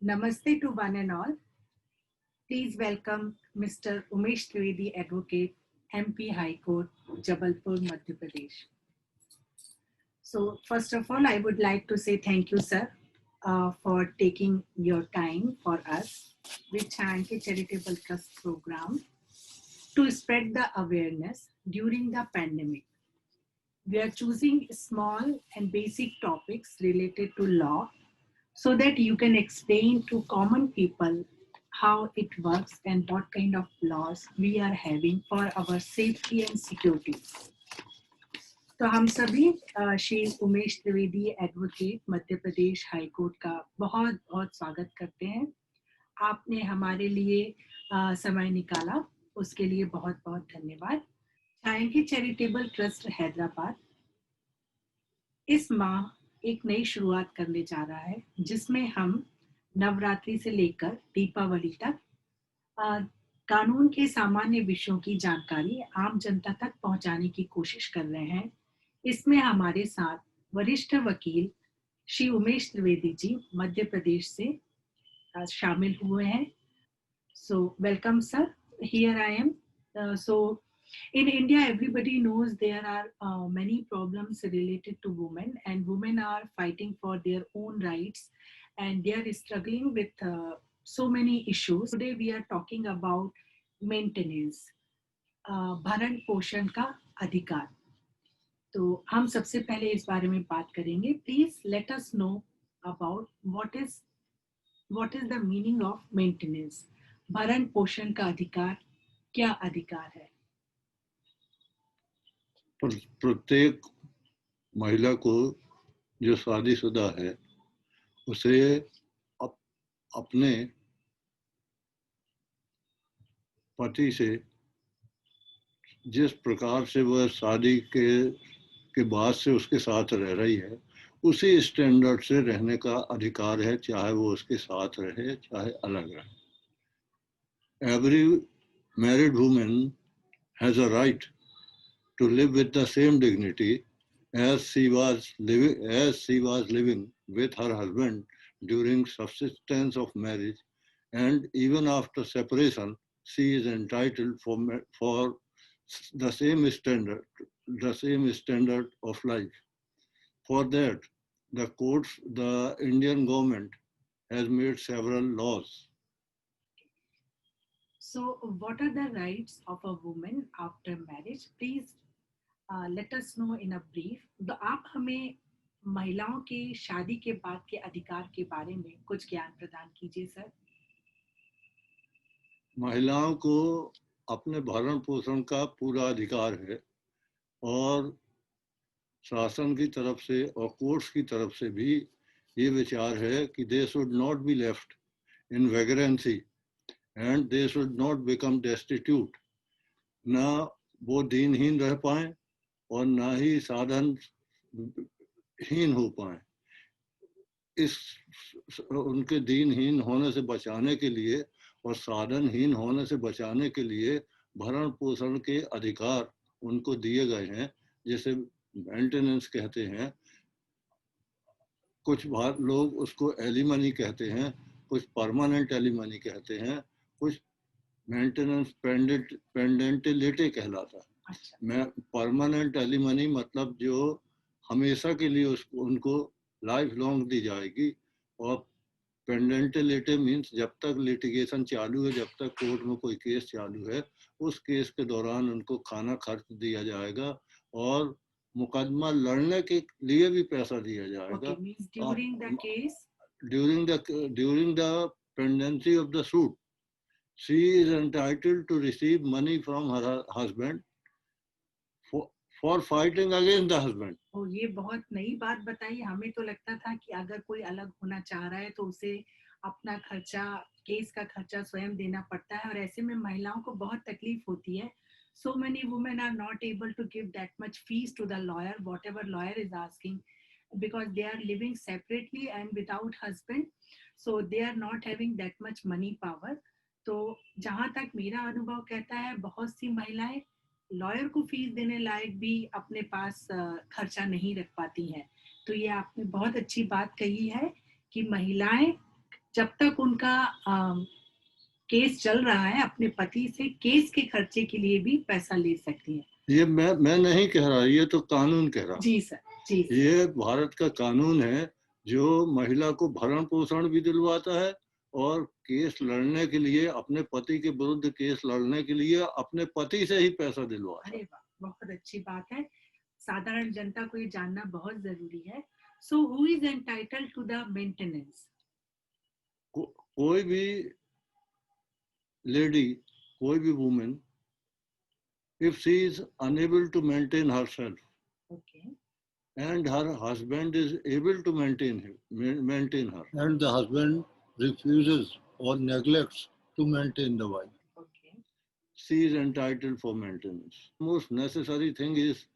Namaste to one and all. Please welcome Mr. Umesh Trivedi, Advocate, MP High Court, Jabalpur, Madhya Pradesh. So, first of all, I would like to say thank you, sir, for taking your time for us with Chanki Charitable Trust program to spread the awareness during the pandemic. We are choosing small and basic topics related to law so that you can explain to common people how it works and what kind of laws we are having for our safety and security. तो हम सभी Shri Umesh Trivedi advocate Madhya Pradesh high court का बहुत बहुत स्वागत करते हैं। आपने हमारे लिए समय निकाला, उसके लिए बहुत बहुत धन्यवाद। छायांकी चैरिटेबल ट्रस्ट हैदराबाद इस माह एक नई शुरुआत करने जा रहा है, जिसमें हम नवरात्रि से लेकर दीपावली तक कानून के सामान्य विषयों की जानकारी आम जनता तक पहुंचाने की कोशिश कर रहे हैं। इसमें हमारे साथ वरिष्ठ वकील श्री उमेश त्रिवेदी जी मध्य प्रदेश से शामिल हुए हैं। So welcome sir, here I am. So in India, everybody knows there are many problems related to women, and women are fighting for their own rights, and they are struggling with so many issues. Today we are talking about maintenance, भरण पोषण का अधिकार। तो हम सबसे पहले इस बारे में बात करेंगे। Please let us know about what is the meaning of maintenance. भरण पोषण का अधिकार क्या अधिकार है? प्रत्येक महिला को जो शादीशुदा है उसे अपने पति से जिस प्रकार से वह शादी के बाद से उसके साथ रह रही है उसी स्टैंडर्ड से रहने का अधिकार है, चाहे वो उसके साथ रहे चाहे अलग रहे। Every married woman has a right to live with the same dignity as she was living with her husband during subsistence of marriage, and even after separation she is entitled for the same standard of life. For that, the Indian government has made several laws. So what are the rights of a woman after marriage? Please let us know in a brief. तो आप हमें महिलाओं के शादी के बाद के अधिकार के बारे में कुछ ज्ञान प्रदान कीजिए सर। महिलाओं को अपने भरण पोषण का पूरा अधिकार है और शासन की तरफ से और कोर्ट्स की तरफ से भी ये विचार है कि they should not be left in vagrancy and they should not become destitute. ना वो दीनहीन रह पाए और ना ही साधन हीन हो पाए। इस उनके दीनहीन होने से बचाने के लिए और साधनहीन होने से बचाने के लिए भरण पोषण के अधिकार उनको दिए गए हैं, जैसे मेंटेनेंस कहते हैं। कुछ लोग उसको एलिमनी कहते हैं, कुछ परमानेंट एलिमनी कहते हैं, कुछ मेंटेनेंस पेंडेंटिलिटी कहलाता है। मैं परमानेंट एलिमनी मतलब जो हमेशा के लिए उनको लाइफ लॉन्ग दी जाएगी, और पेंडेंटिलिटी मीन्स जब तक लिटिगेशन चालू है, जब तक कोर्ट में कोई केस चालू है, उस केस के दौरान उनको खाना खर्च दिया जाएगा और मुकदमा लड़ने के लिए भी पैसा दिया जाएगा। During the pendency of the suit she is entitled to receive money from her husband for fighting against the husband. ये बहुत नई बात बताई। हमें तो लगता था कि अगर कोई अलग होना चाह रहा है तो उसे अपना खर्चा, केस का खर्चा स्वयं देना पड़ता है, और ऐसे में महिलाओं को बहुत तकलीफ होती है। So many women are not able to give that much fees to the lawyer, whatever lawyer is asking, because they are living separately and without husband, so they are not having that much money power. तो जहाँ तक मेरा अनुभव कहता है, बहुत सी महिलाएं lawyer को फीस देने लायक भी अपने पास खर्चा नहीं रख पाती हैं। तो ये आपने बहुत अच्छी बात कही है कि महिलाएं जब तक उनका केस चल रहा है अपने पति से केस के खर्चे के लिए भी पैसा ले सकती है। ये मैं नहीं कह रहा, ये तो कानून कह रहा। जी सर, जी सर। ये भारत का कानून है जो महिला को भरण पोषण भी दिलवाता है और केस लड़ने के लिए, अपने पति के विरुद्ध केस लड़ने के लिए अपने पति से ही पैसा दिलवाता है। अरे वाह, बहुत अच्छी बात है। साधारण जनता को ये जानना बहुत जरूरी है। So who is entitled to the maintenance? कोई भी लेडी, कोई भी women, if she is unable to maintain herself, okay, and her husband is able to maintain her, and the husband refuses or neglects to maintain the wife, okay, she is entitled for maintenance. Most necessary thing is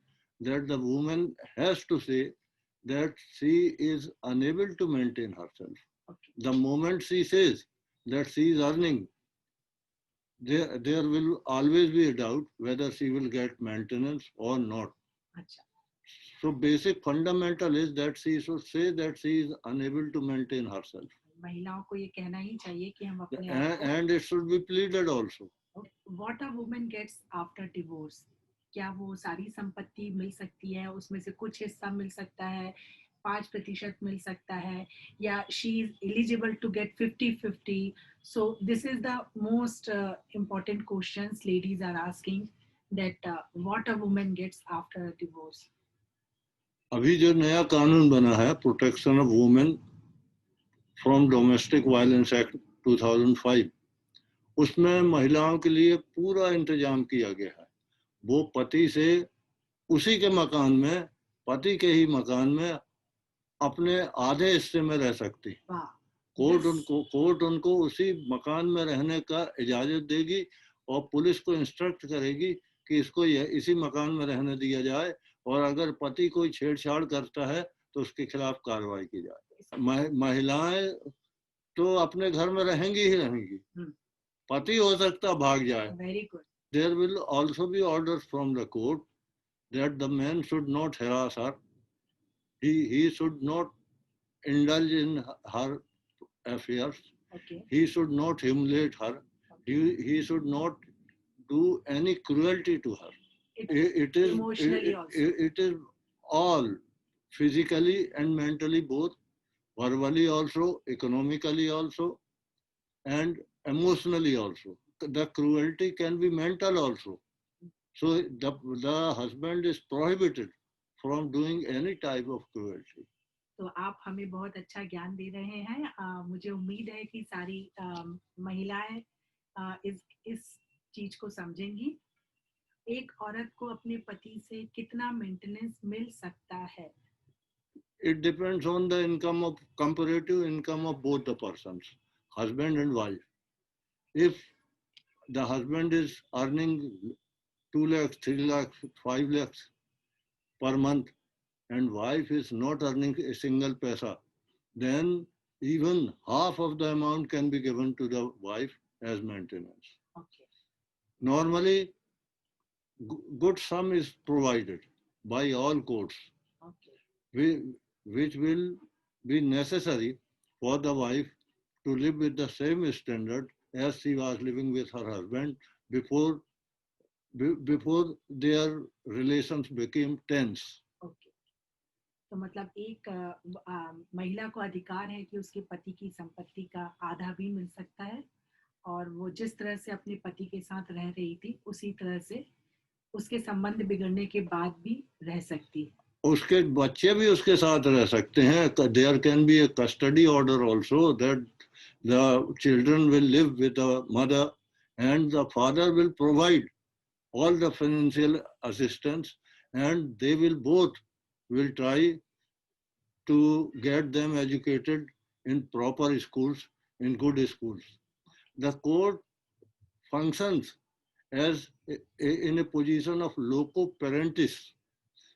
that the woman has to say that she is unable to maintain herself. okay. The moment she says that she is earning, there will always be a doubt whether she will get maintenance or not. Achha. So basic fundamental is that she should say that she is unable to maintain herself. महिलाओं को ये कहना ही चाहिए कि हम अपने and it should be pleaded also. What a woman gets after divorce? क्या वो सारी संपत्ति मिल सकती है, उसमें से कुछ हिस्सा मिल सकता है, 5% मिल सकता है, या she is eligible to get 50-50? So this is the most important questions ladies are asking, that what a woman gets after a divorce. अभी जो नया कानून बना है, protection of women from domestic violence act 2005, उसमें महिलाओं के लिए पूरा इंतजाम किया गया है। वो पति से उसी के मकान में, पति के ही मकान में अपने आधे हिस्से में रह सकती। कोर्ट उनको उसी मकान में रहने का इजाजत देगी और पुलिस को इंस्ट्रक्ट करेगी कि इसको इसी मकान में रहने दिया जाए, और अगर पति कोई छेड़छाड़ करता है तो उसके खिलाफ कार्रवाई की जाए। महिलाएं तो अपने घर में रहेंगी ही रहेंगी, पति हो सकता भाग जाए। Very good. There will also be orders from the court that the man should not harass her. He should not indulge in her affairs. Okay. He should not humiliate her. Okay. He should not do any cruelty to her. It is emotionally also. It is all, physically and mentally both, verbally also, economically also, and emotionally also. The cruelty can be mental also. So the husband is prohibited from doing any type of cruelty. तो आप हमें बहुत अच्छा ज्ञान दे रहे हैं। मुझे उम्मीद है कि सारी महिलाएं इस चीज को समझेंगी। एक औरत को अपने पति से कितना मेंटेनेंस मिल सकता है? It depends on the income of comparative income of both the persons, husband and wife. If the husband is earning 2 lakhs, 3 lakhs, 5 lakhs per month, and wife is not earning a single paisa, then even half of the amount can be given to the wife as maintenance. Okay. Normally, good sum is provided by all courts, okay, which will be necessary for the wife to live with the same standard as she was living with her husband before their relations became tense. Okay. तो मतलब एक महिला को अधिकार है कि उसके पति की संपत्ति का आधा भी मिल सकता है, और वो जिस तरह से अपने पति के साथ रह रही थी उसी तरह से उसके संबंध बिगड़ने के बाद भी रह सकती है। उसके बच्चे भी उसके साथ रह सकते हैं। There can be a custody order also that the children will live with the mother and the father will provide all the financial assistance, and they will both will try to get them educated in proper schools, in good schools. The court functions as in a position of loco parentis,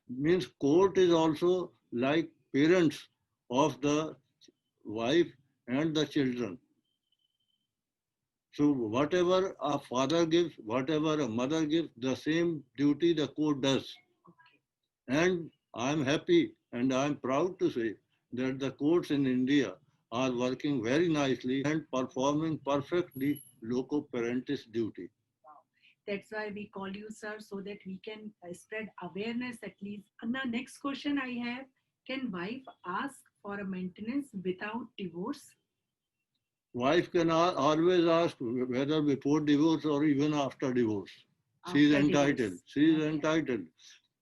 means court is also like parents of the wife and the children. So whatever a father gives, whatever a mother gives, the same duty the court does. And I'm happy and I'm proud to say that the courts in India are working very nicely and performing perfectly loco parentis duty. That's why we call you, sir, so that we can spread awareness at least. And the next question I have, can wife ask for a maintenance without divorce? Wife can always ask whether before divorce or even after divorce. She is After entitled. divorce. She is Okay. entitled.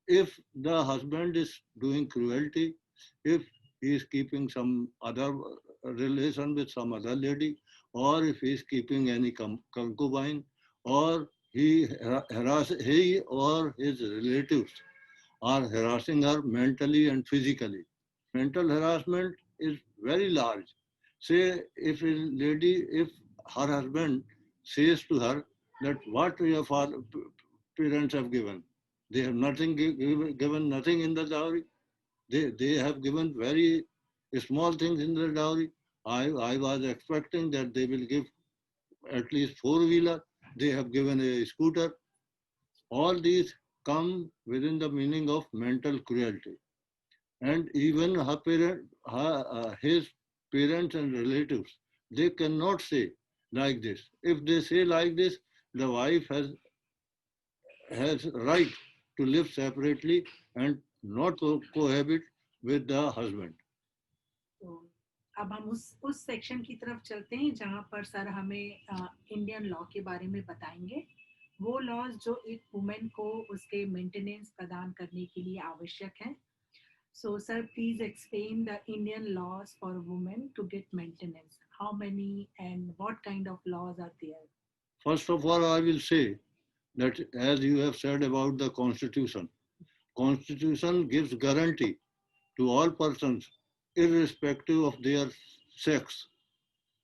If the husband is doing cruelty, if he is keeping some other relation with some other lady, or if he is keeping any concubine, or he or his relatives are harassing her mentally and physically. Mental harassment is very large. Say if a lady, if her husband says to her that what your father, parents have given, they have nothing given nothing in the dowry. They have given very small things in the dowry. I was expecting that they will give at least four-wheeler. They have given a scooter. All these come within the meaning of mental cruelty. And even his parents and relatives, they cannot say like this. If they say like this, the wife has right to live separately and not cohabit with the husband. तो अब हम उस section की तरफ चलते हैं जहां पर सर हमें इंडियन लॉ के बारे में बताएंगे, वो लॉज जो एक वुमेन को उसके मेंटेनेंस प्रदान करने के लिए आवश्यक हैं. So, sir, please explain the Indian laws for women to get maintenance. How many and what kind of laws are there? First of all, I will say that as you have said about the Constitution gives guarantee to all persons, irrespective of their sex.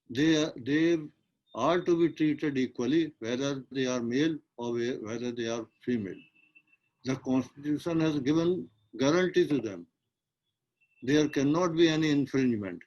They are to be treated equally, whether they are male or whether they are female. The Constitution has given guarantee to them. There cannot be any infringement.